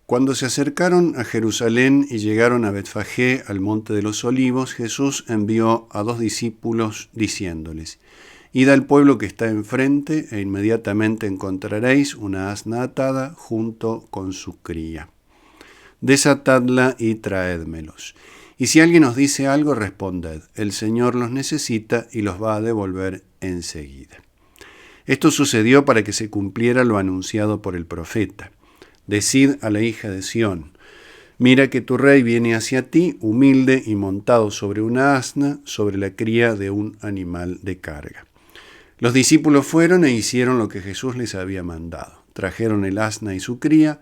Cuando se acercaron a Jerusalén y llegaron a Betfagé, al monte de los Olivos, Jesús envió a 2 discípulos diciéndoles: Id al pueblo que está enfrente e inmediatamente encontraréis una asna atada junto con su cría. Desatadla y traédmelos. Y si alguien os dice algo, responded: el Señor los necesita y los va a devolver enseguida. Esto sucedió para que se cumpliera lo anunciado por el profeta. Decid a la hija de Sión: mira que tu rey viene hacia ti, humilde y montado sobre una asna, sobre la cría de un animal de carga. Los discípulos fueron e hicieron lo que Jesús les había mandado. Trajeron el asna y su cría,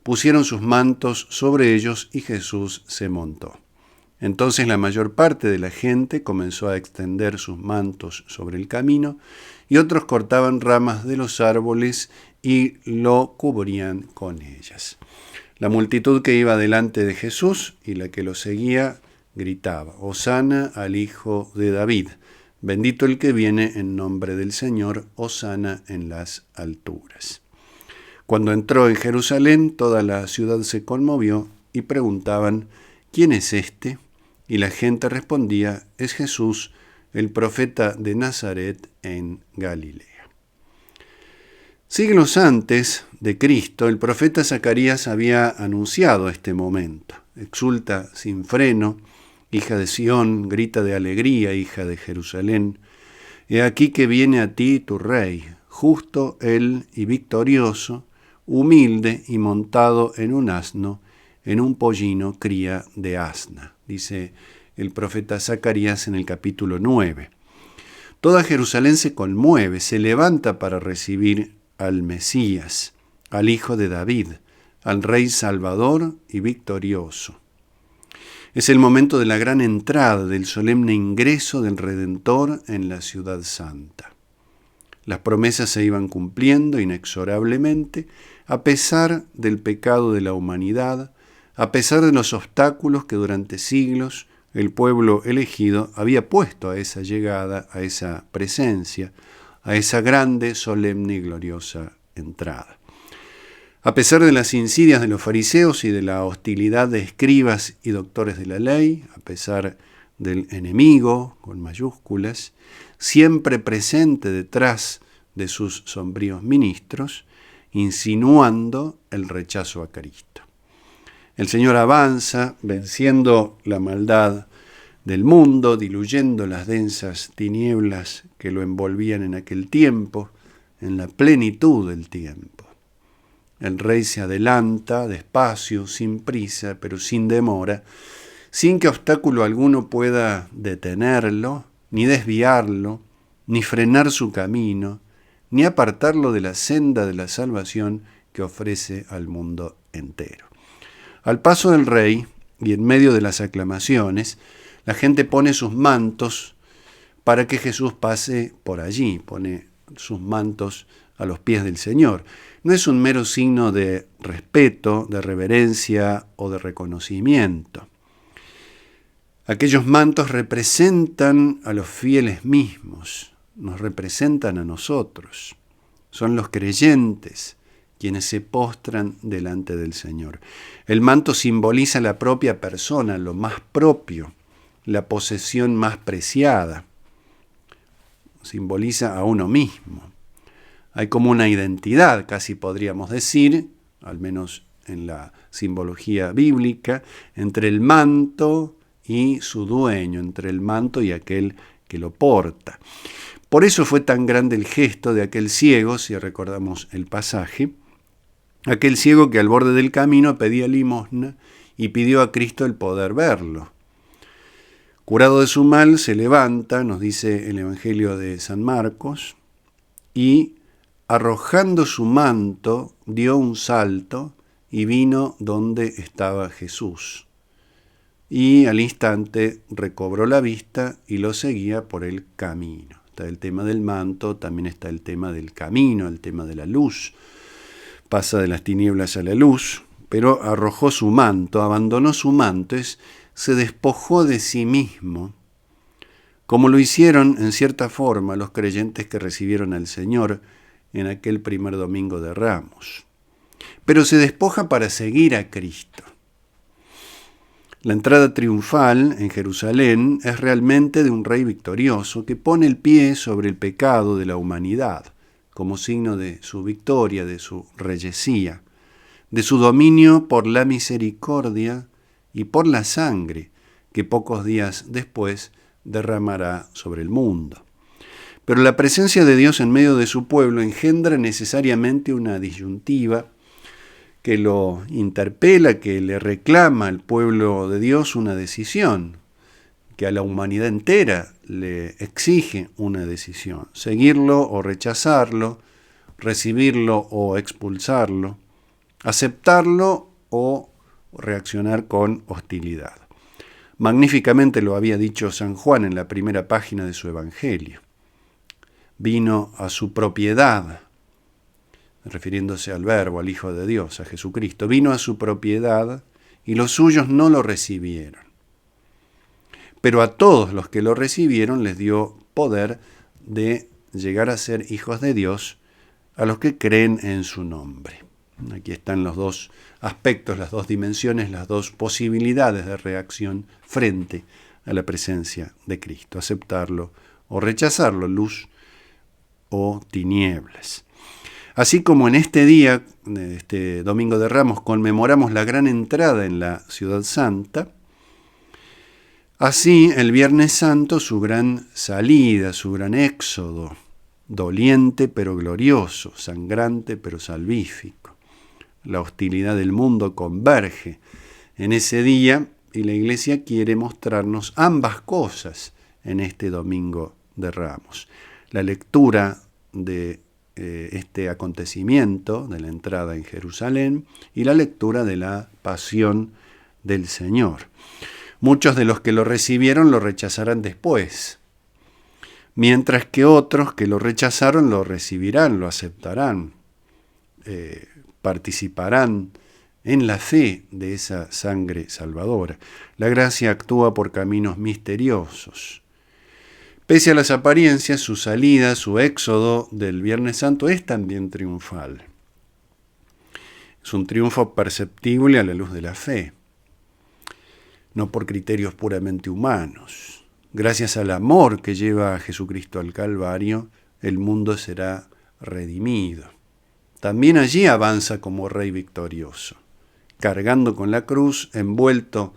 pusieron sus mantos sobre ellos y Jesús se montó. Entonces la mayor parte de la gente comenzó a extender sus mantos sobre el camino y otros cortaban ramas de los árboles y lo cubrían con ellas. La multitud que iba delante de Jesús y la que lo seguía gritaba: Hosana al Hijo de David, bendito el que viene en nombre del Señor, hosana en las alturas. Cuando entró en Jerusalén, toda la ciudad se conmovió y preguntaban: ¿quién es este? Y la gente respondía: es Jesús, el profeta de Nazaret en Galilea. Siglos antes de Cristo, el profeta Zacarías había anunciado este momento. Exulta sin freno, hija de Sión, grita de alegría, hija de Jerusalén. He aquí que viene a ti tu rey, justo él y victorioso, humilde y montado en un asno, en un pollino cría de asna, dice el profeta Zacarías en el capítulo 9. Toda Jerusalén se conmueve, se levanta para recibir al Mesías, al Hijo de David, al Rey Salvador y victorioso. Es el momento de la gran entrada, del solemne ingreso del Redentor en la ciudad santa. Las promesas se iban cumpliendo inexorablemente, a pesar del pecado de la humanidad, a pesar de los obstáculos que durante siglos el pueblo elegido había puesto a esa llegada, a esa presencia, a esa grande, solemne y gloriosa entrada. A pesar de las insidias de los fariseos y de la hostilidad de escribas y doctores de la ley, a pesar del enemigo, con mayúsculas, siempre presente detrás de sus sombríos ministros, insinuando el rechazo a Cristo. El Señor avanza, venciendo la maldad del mundo, diluyendo las densas tinieblas que lo envolvían en aquel tiempo, en la plenitud del tiempo. El Rey se adelanta despacio, sin prisa, pero sin demora, sin que obstáculo alguno pueda detenerlo, ni desviarlo, ni frenar su camino, ni apartarlo de la senda de la salvación que ofrece al mundo entero. Al paso del Rey, y en medio de las aclamaciones, la gente pone sus mantos para que Jesús pase por allí, pone sus mantos a los pies del Señor. No es un mero signo de respeto, de reverencia o de reconocimiento. Aquellos mantos representan a los fieles mismos, nos representan a nosotros. Son los creyentes quienes se postran delante del Señor. El manto simboliza la propia persona, lo más propio, la posesión más preciada. Simboliza a uno mismo. Hay como una identidad, casi podríamos decir, al menos en la simbología bíblica, entre el manto y su dueño, entre el manto y aquel que lo porta. Por eso fue tan grande el gesto de aquel ciego, si recordamos el pasaje, aquel ciego que al borde del camino pedía limosna y pidió a Cristo el poder verlo. Curado de su mal, se levanta, nos dice el Evangelio de San Marcos, y arrojando su manto, dio un salto y vino donde estaba Jesús. Y al instante recobró la vista y lo seguía por el camino. Está el tema del manto, también está el tema del camino, el tema de la luz. Pasa de las tinieblas a la luz, pero arrojó su manto, abandonó su manto, se despojó de sí mismo, como lo hicieron en cierta forma los creyentes que recibieron al Señor en aquel primer domingo de Ramos. pero se despoja para seguir a Cristo. La entrada triunfal en Jerusalén es realmente de un rey victorioso que pone el pie sobre el pecado de la humanidad, como signo de su victoria, de su reyesía, de su dominio por la misericordia y por la sangre que pocos días después derramará sobre el mundo. Pero la presencia de Dios en medio de su pueblo engendra necesariamente una disyuntiva que lo interpela, que le reclama al pueblo de Dios una decisión, que a la humanidad entera le exige una decisión, seguirlo o rechazarlo, recibirlo o expulsarlo, aceptarlo o reaccionar con hostilidad. Magníficamente lo había dicho San Juan en la primera página de su Evangelio. Vino a su propiedad, refiriéndose al Verbo, al Hijo de Dios, a Jesucristo. Vino a su propiedad y los suyos no lo recibieron. Pero a todos los que lo recibieron les dio poder de llegar a ser hijos de Dios, a los que creen en su nombre. Aquí están los dos aspectos, las dos dimensiones, las dos posibilidades de reacción frente a la presencia de Cristo. Aceptarlo o rechazarlo, luz o tinieblas. Así como en este día, este Domingo de Ramos, conmemoramos la gran entrada en la Ciudad Santa, así el Viernes Santo su gran salida, su gran éxodo, doliente pero glorioso, sangrante pero salvífico. La hostilidad del mundo converge en ese día y la Iglesia quiere mostrarnos ambas cosas en este Domingo de Ramos. La lectura de este acontecimiento de la entrada en Jerusalén y la lectura de la pasión del Señor. Muchos de los que lo recibieron lo rechazarán después, mientras que otros que lo rechazaron lo recibirán, lo aceptarán, participarán en la fe de esa sangre salvadora. La gracia actúa por caminos misteriosos. Pese a las apariencias, su salida, su éxodo del Viernes Santo es también triunfal. Es un triunfo perceptible a la luz de la fe, no por criterios puramente humanos. Gracias al amor que lleva a Jesucristo al Calvario, el mundo será redimido. También allí avanza como Rey victorioso, cargando con la cruz, envuelto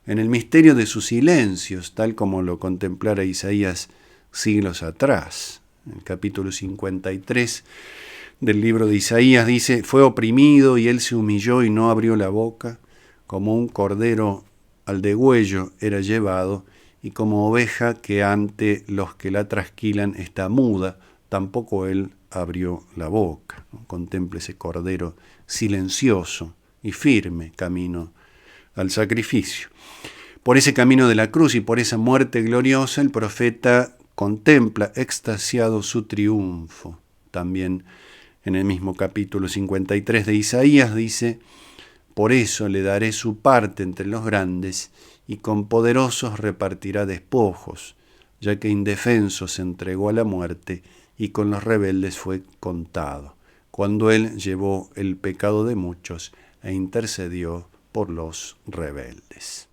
en el misterio de sus silencios, tal como lo contemplara Isaías siglos atrás. En el capítulo 53 del libro de Isaías dice: fue oprimido y él se humilló y no abrió la boca, como un cordero al degüello era llevado, y como oveja que ante los que la trasquilan está muda, tampoco él abrió la boca. Contemple ese cordero silencioso y firme camino al sacrificio. Por ese camino de la cruz y por esa muerte gloriosa, el profeta contempla extasiado su triunfo. También en el mismo capítulo 53 de Isaías dice: por eso le daré su parte entre los grandes, y con poderosos repartirá despojos, ya que indefenso se entregó a la muerte, y con los rebeldes fue contado, cuando él llevó el pecado de muchos e intercedió por los rebeldes.